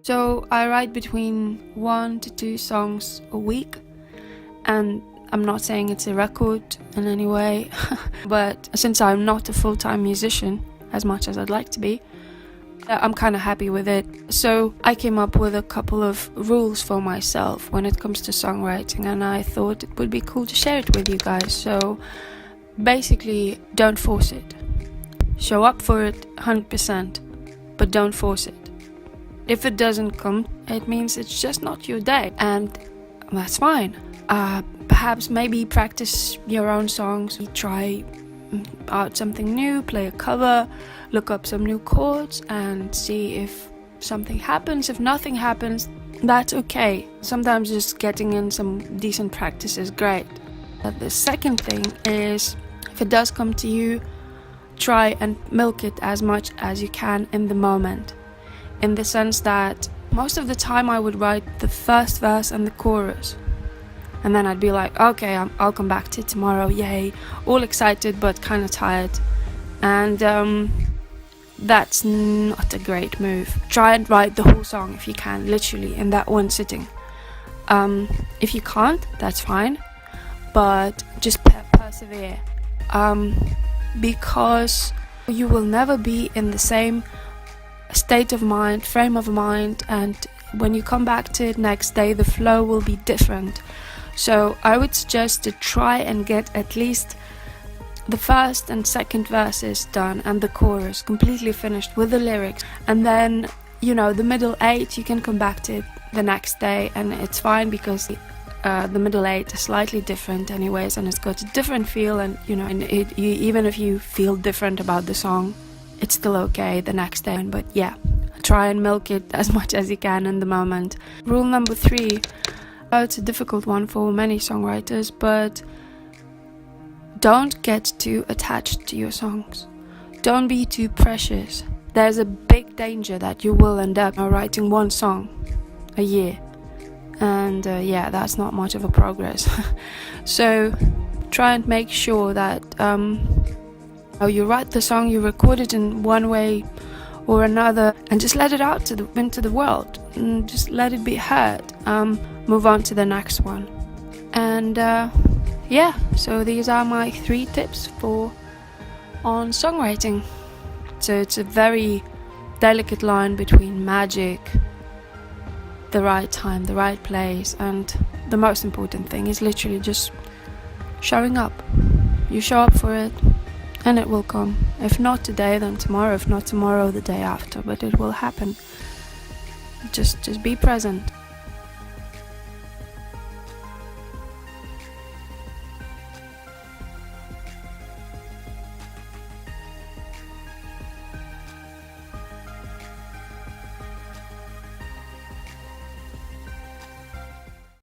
So I write between 1 to 2 songs a week, and I'm not saying it's a record in any way, but since I'm not a full-time musician as much as I'd like to be, I'm kind of happy with it. So I came up with a couple of rules for myself when it comes to songwriting, and I thought it would be cool to share it with you guys. So basically, don't force it. Show up for it 100%, but don't force it. If it doesn't come, it means it's just not your day, and that's fine. Perhaps maybe practice your own songs, try out something new, play a cover, look up some new chords and see if something happens. If nothing happens, that's okay. Sometimes just getting in some decent practice is great. The second thing is, if it does come to you, try and milk it as much as you can in the moment. In the sense that most of the time I would write the first verse and the chorus, and then I'd be like, okay, I'll come back to it tomorrow, yay, all excited but kind of tired. And that's not a great move. Try and write the whole song if you can, literally in that one sitting. If you can't, that's fine, but just persevere, because you will never be in the same state of mind, frame of mind, and when you come back to it next day, the flow will be different. So I would suggest to try and get at least the first and second verses done and the chorus completely finished with the lyrics, and then the middle 8 you can come back to it the next day, and it's fine because the middle 8 is slightly different anyways, and it's got a different feel, and even if you feel different about the song, it's still okay the next day. But yeah, try and milk it as much as you can in the moment. Rule number 3, it's a difficult one for many songwriters, but don't get too attached to your songs. Don't be too precious. There's a big danger that you will end up writing one song a year, and that's not much of a progress. So try and make sure that you write the song, you record it in one way or another, and just let it out into the world, and just let it be heard. Move on to the next one. And so these are my 3 tips on songwriting. So it's a very delicate line between magic, the right time, the right place, and the most important thing is literally just showing up. You show up for it, and it will come. If not today, then tomorrow. If not tomorrow, the day after. But it will happen. Just be present.